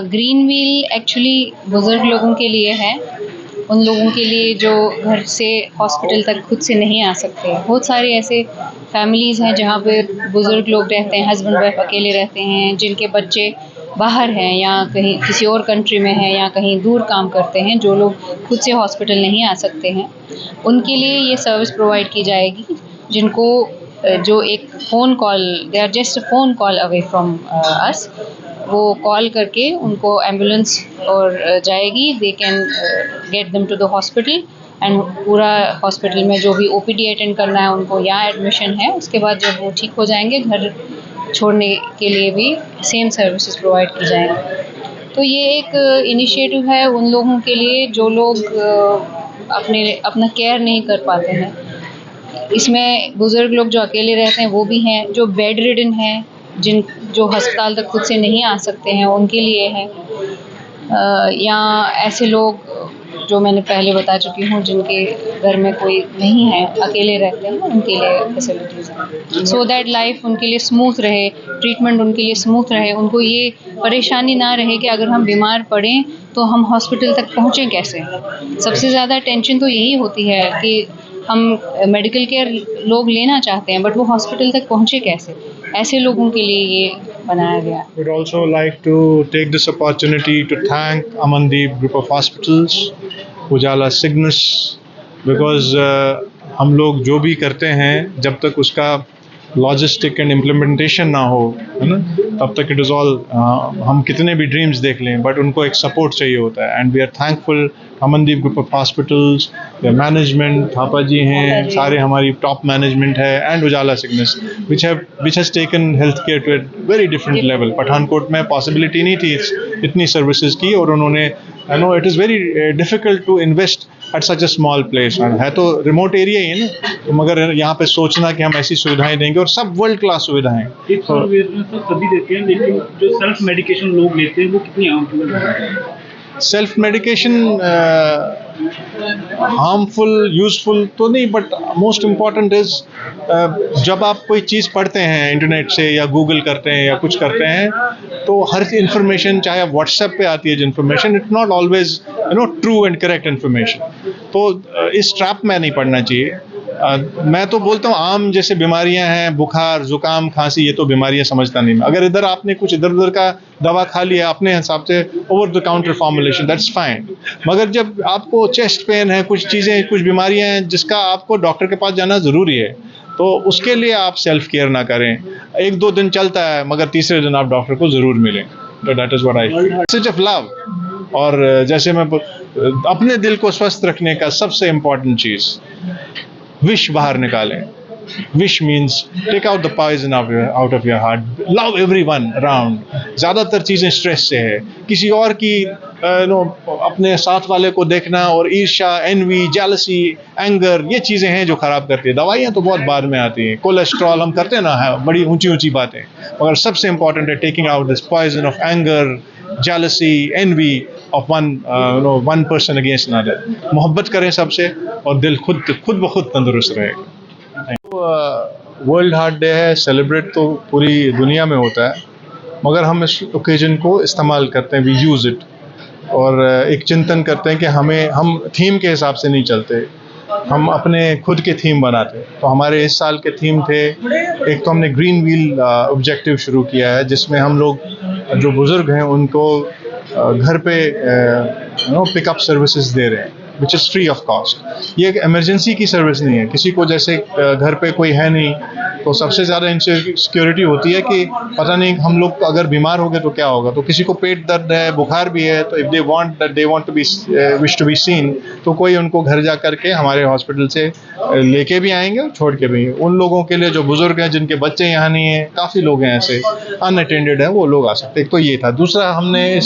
Green wheel actually बुज़ुर्ग लोगों के लिए है, उन लोगों के लिए जो घर से हॉस्पिटल तक खुद से नहीं आ सकते। बहुत सारे ऐसे फैमिलीज़ हैं जहाँ पे बुज़ुर्ग लोग रहते हैं, हस्बैंड वाइफ अकेले रहते हैं, जिनके बच्चे बाहर हैं या कहीं किसी और कंट्री में हैं या कहीं दूर काम करते हैं, जो लोग खुद से हॉस्पिटल नहीं आ सकते हैं, उनके लिए ये सर्विस प्रोवाइड की जाएगी, जिनको जो एक phone call, they are just a phone call away from us, वो कॉल करके उनको एम्बुलेंस और जाएगी, they can get them to the hospital and पूरा हॉस्पिटल में जो भी ओपीडी अटेंड करना है उनको यहाँ एडमिशन है, उसके बाद जब वो ठीक हो जाएंगे घर छोड़ने के लिए भी सेम सर्विसेज प्रोवाइड की जाएंगी। तो ये एक इनिशिएटिव है उन लोगों के लिए जो लोग अपना केयर नहीं कर पाते हैं। इसमें बुज़ुर्ग लोग जो अकेले रहते हैं वो भी हैं, जो बेड रिडन हैं, जो अस्पताल तक खुद से नहीं आ सकते हैं उनके लिए है, या ऐसे लोग जो मैंने पहले बता चुकी हूँ जिनके घर में कोई नहीं है, अकेले रहते हैं, उनके लिए फैसिलिटीज़ हैं, सो दैट लाइफ उनके लिए स्मूथ रहे, ट्रीटमेंट उनके लिए स्मूथ रहे, उनको ये परेशानी ना रहे कि अगर हम बीमार पड़ें तो हम हॉस्पिटल तक पहुँचें कैसे। सबसे ज़्यादा टेंशन तो यही होती है कि हम मेडिकल केयर लोग लेना चाहते हैं बट वो हॉस्पिटल तक पहुँचे कैसे। ऐसे लोगों के लिए ये बनाया गया। Would also like to take this opportunity to thank Amandeep Group of Hospitals, Ujala Cygnus, because हम लोग जो भी करते हैं जब तक उसका लॉजिस्टिक एंड इम्प्लीमेंटेशन ना हो, है ना, तब तक इट इज़ ऑल, हम कितने भी ड्रीम्स देख लें बट उनको एक सपोर्ट चाहिए होता है। And we are thankful Amandeep group of hospitals, management, Thapa ji हैं, सारे हमारी टॉप मैनेजमेंट है, and Ujala Cygnus which has taken health care to a very different level. Pathankot में पॉसिबिलिटी नहीं थी इतनी सर्विसेज की, और उन्होंने, I know it is very difficult to invest at such a small place. है तो रिमोट एरिया ही है ना, तो मगर यहाँ पे सोचना कि हम ऐसी सुविधाएं देंगे, और सब वर्ल्ड क्लास सुविधाएं। सभी देते हैं, लेकिन जो सेल्फ मेडिकेशन लोग लेते हैं वो कितनी आम सेल्फ मेडिकेशन हार्मफुल, यूजफुल तो नहीं, बट मोस्ट इम्पॉर्टेंट इज जब आप कोई चीज़ पढ़ते हैं इंटरनेट से या गूगल करते हैं या कुछ करते हैं, तो हर इन्फॉर्मेशन, चाहे आप व्हाट्सएप पे आती है जो information, it's not always true and correct information. तो इस ट्रैप में नहीं पड़ना चाहिए। मैं तो बोलता हूँ आम जैसे बीमारियां हैं, बुखार, जुकाम, खांसी, ये तो बीमारियां समझता नहीं। अगर इधर आपने कुछ इधर उधर का दवा खा लिया अपने हिसाब से, over the counter formulation, that's fine. मगर जब आपको चेस्ट पेन है, कुछ चीज़ें, कुछ बीमारियां हैं जिसका आपको डॉक्टर के पास जाना ज़रूरी है, तो उसके लिए आप सेल्फ केयर ना करें। एक दो दिन चलता है मगर तीसरे दिन आप डॉक्टर को ज़रूर मिलें। तो that is what I feel. Message of love, और जैसे मैं अपने दिल को स्वस्थ रखने का सबसे इम्पॉर्टेंट चीज़, विश बाहर निकालें। विश means take out the poison out of your heart, love everyone around. ज़्यादातर चीज़ें स्ट्रेस से है, किसी और की अपने साथ वाले को देखना, और ईर्ष्या, एनवी, जेलसी, एंगर, ये चीज़ें हैं जो ख़राब करती है। दवाइयाँ तो बहुत बाद में आती हैं, कोलेस्ट्रॉल हम करते हैं ना, है बड़ी ऊंची ऊंची बातें, मगर सबसे इम्पॉर्टेंट है taking out this poison of anger, jealousy, envy of one person against another। मोहब्बत करें सबसे, और दिल खुद ब खुद तंदुरुस्त रहेगा। वर्ल्ड हार्ट डे है, सेलिब्रेट तो पूरी दुनिया में होता है, मगर हम इस ओकेजन को इस्तेमाल करते हैं, वी यूज़ इट, और एक चिंतन करते हैं कि हम थीम के हिसाब से नहीं चलते, हम अपने खुद के थीम बनाते। तो हमारे इस साल के थीम थे, एक तो हमने ग्रीन व्हील ऑब्जेक्टिव शुरू किया है, जिसमें हम लोग जो बुज़ुर्ग हैं उनको घर पे पिकअप सर्विसेज दे रहे हैं, which is free of cost. ये एक इमरजेंसी की सर्विस नहीं है, किसी को जैसे घर पे कोई है नहीं, तो सबसे ज़्यादा इनसिक्योरिटी होती है कि पता नहीं हम लोग अगर बीमार हो गए तो क्या होगा। तो किसी को पेट दर्द है, बुखार भी है, तो if they want to be wish to be seen, तो कोई उनको घर जा करके हमारे हॉस्पिटल से लेके भी आएंगे और छोड़ के भी। उन लोगों के लिए जो बुज़ुर्ग हैं, जिनके बच्चे यहाँ नहीं हैं, काफ़ी लोग हैं ऐसे अनअटेंडेड हैं, वो लोग आ सकते हैं। तो ये था। दूसरा, हमने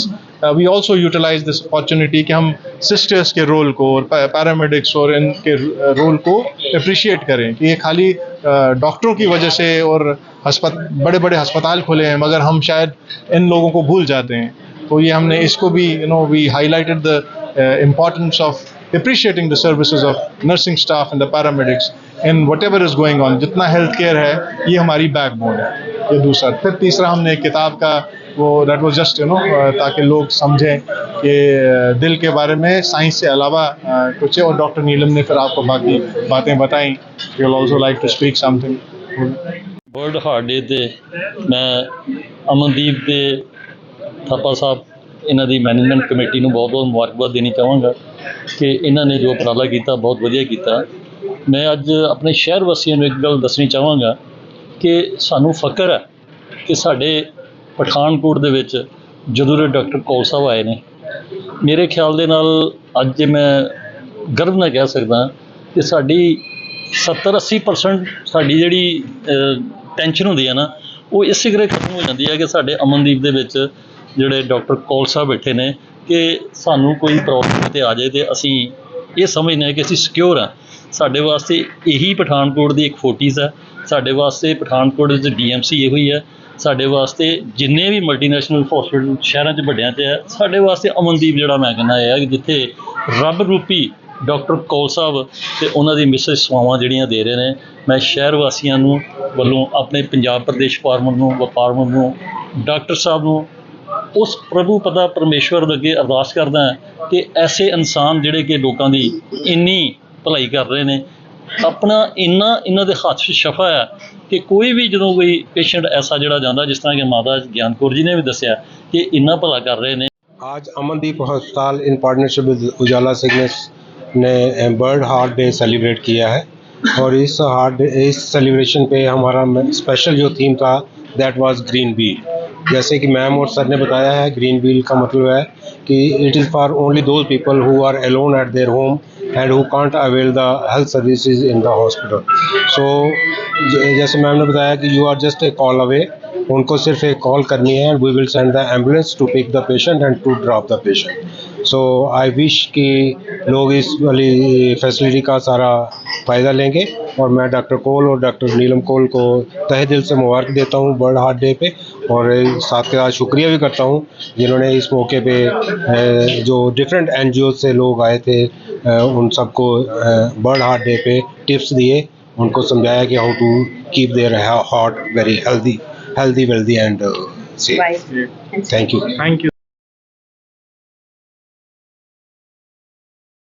we also utilise this opportunity कि हम सिस्टर्स के रोल को और पैरामेडिक्स और इनके रोल को अप्रिशिएट करें, कि ये खाली डॉक्टरों की वजह से और बड़े बड़े अस्पताल खुले हैं, मगर हम शायद इन लोगों को भूल जाते हैं। तो ये हमने इसको भी we highlighted the importance of appreciating the services of nursing staff and the paramedics in whatever is going on। जितना हेल्थ केयर है, ये हमारी बैकबोन है। ये दूसरा। फिर तीसरा, हमने एक किताब का वो दैट वाज जस्ट ताकि लोग समझें कि दिल के बारे में साइंस से अलावा कुछ है। और डॉक्टर नीलम ने फिर आपको बाकी बातें बताई। You will also like to speak something. World heart day ਤੇ ਮੈਂ ਅਮਨਦੀਪ ਤੇ ਥਾਪਾ ਸਾਹਿਬ ਇਹਨਾਂ ਦੀ ਮੈਨੇਜਮੈਂਟ ਕਮੇਟੀ ਨੂੰ ਬਹੁਤ ਬਹੁਤ ਮੁਬਾਰਕਬਾਦ ਦੇਣੀ ਚਾਹਾਂਗਾ ਕਿ ਇਹਨਾਂ ਨੇ ਜੋ ਉਪਰਾਲਾ ਕੀਤਾ ਬਹੁਤ ਵਧੀਆ ਕੀਤਾ। ਮੈਂ ਅੱਜ ਆਪਣੇ ਸ਼ਹਿਰ ਵਾਸੀਆਂ ਨੂੰ ਇੱਕ ਗੱਲ ਦੱਸਣੀ ਚਾਹਾਂਗਾ ਕਿ ਸਾਨੂੰ ਫਖਰ ਹੈ ਕਿ ਸਾਡੇ ਪਠਾਨਕੋਟ ਦੇ ਵਿੱਚ ਜਦੋਂ ਦੇ ਡਾਕਟਰ ਕੌਲ ਸਾਹਿਬ ਆਏ ਨੇ, ਮੇਰੇ ਖਿਆਲ ਦੇ ਨਾਲ ਅੱਜ ਮੈਂ ਗਰਵ ਨਾਲ ਕਹਿ ਸਕਦਾ ਕਿ ਸਾਡੀ 70-80% ਸਾਡੀ ਜਿਹੜੀ ਟੈਨਸ਼ਨ ਹੁੰਦੀ ਹੈ ਨਾ, ਉਹ ਇਸੇ ਕਰਕੇ ਖਤਮ ਹੋ ਜਾਂਦੀ ਹੈ ਕਿ ਸਾਡੇ ਅਮਨਦੀਪ ਦੇ ਵਿੱਚ ਜਿਹੜੇ ਡਾਕਟਰ ਕੌਲ ਸਾਹਿਬ ਬੈਠੇ ਨੇ ਕਿ ਸਾਨੂੰ ਕੋਈ ਪ੍ਰੋਬਲਮ ਤੇ ਆ ਜਾਏ ਤੇ ਅਸੀਂ ਇਹ ਸਮਝਦੇ ਹਾਂ ਕਿ ਅਸੀਂ ਸਿਕਿਉਰ ਹਾਂ। ਸਾਡੇ ਵਾਸਤੇ ਇਹੀ ਪਠਾਨਕੋਟ ਦੀ ਇੱਕ ਫੋਰਟਿਸ ਹੈ। ਸਾਡੇ ਵਾਸਤੇ ਪਠਾਨਕੋਟ ਵਿੱਚ DMC ਇਹੋ ਹੀ ਹੈ। ਸਾਡੇ ਵਾਸਤੇ ਜਿੰਨੇ ਵੀ ਮਲਟੀਨੈਸ਼ਨਲ ਹੌਸਪੀਟਲ ਸ਼ਹਿਰਾਂ 'ਚ ਵੱਡਿਆਂ 'ਚ ਹੈ, ਸਾਡੇ ਵਾਸਤੇ ਅਮਨਦੀਪ ਜਿਹੜਾ ਮੈਂ ਕਹਿੰਦਾ ਇਹ ਹੈ ਕਿ ਜਿੱਥੇ ਰੱਬ ਰੂਪੀ ਡਾਕਟਰ ਕੌਲ ਸਾਹਿਬ ਤੇ ਉਹਨਾਂ ਦੀ ਮਿਸਿਸ ਸੇਵਾਵਾਂ ਜਿਹੜੀਆਂ ਦੇ ਰਹੇ ਨੇ। ਮੈਂ ਸ਼ਹਿਰ ਵਾਸੀਆਂ ਨੂੰ ਵੱਲੋਂ ਆਪਣੇ ਪੰਜਾਬ ਪ੍ਰਦੇਸ਼ ਫਾਰਮਰ ਨੂੰ, ਵਪਾਰ ਨੂੰ, ਡਾਕਟਰ ਸਾਹਿਬ ਨੂੰ ਉਸ ਪ੍ਰਭੂ ਪਤਾ ਪਰਮੇਸ਼ਵਰ ਦੇ ਅੱਗੇ ਅਰਦਾਸ ਕਰਦਾ ਕਿ ਐਸੇ ਇਨਸਾਨ ਜਿਹੜੇ ਕਿ ਲੋਕਾਂ ਦੀ ਇੰਨੀ ਭਲਾਈ ਕਰ ਰਹੇ ਨੇ, ਆਪਣਾ ਇੰਨਾ ਇਹਨਾਂ ਦੇ ਹੱਥ 'ਚ ਸ਼ਫਾ ਹੈ ਕਿ ਕੋਈ ਵੀ ਜਦੋਂ ਕੋਈ ਪੇਸ਼ੈਂਟ ਐਸਾ ਜਿਹੜਾ ਜਾਂਦਾ, ਜਿਸ ਤਰ੍ਹਾਂ ਕਿ ਮਾਤਾ ਗਿਆਨ ਕੌਰ ਜੀ ਨੇ ਵੀ ਦੱਸਿਆ ਕਿ ਇੰਨਾ ਭਲਾ ਕਰ ਰਹੇ ਨੇ। आज अमनदीप अस्पताल इन पार्टनरशिप विद उजाला सिग्नेस ने बर्ड हार्ट डे सेलिब्रेट किया है। और इस सेलिब्रेशन पे हमारा स्पेशल जो थीम था दैट वाज ग्रीन व्हील। जैसे कि मैम और सर ने बताया है, ग्रीन व्हील का मतलब है कि it is for only those people who are alone at their home and who can't avail the health services in the hospital. So जैसे मैम ने बताया कि you are just a call away, उनको सिर्फ एक कॉल करनी है, we will send the ambulance to pick the patient and to drop the patient. So I wish कि लोग इस वाली फैसिलिटी का सारा फ़ायदा लेंगे। और मैं डॉक्टर कोल और डॉक्टर नीलम कोल को तहे दिल से मुबारक देता हूँ बर्ड हार्ट डे पे, और साथ के साथ शुक्रिया भी करता हूँ जिन्होंने इस मौके पे जो डिफरेंट NGO से लोग आए थे उन सबको बर्ड हार्ट डे पे टिप्स दिए, उनको समझाया कि how to keep their heart very healthy, wealthy and safe. Thank you.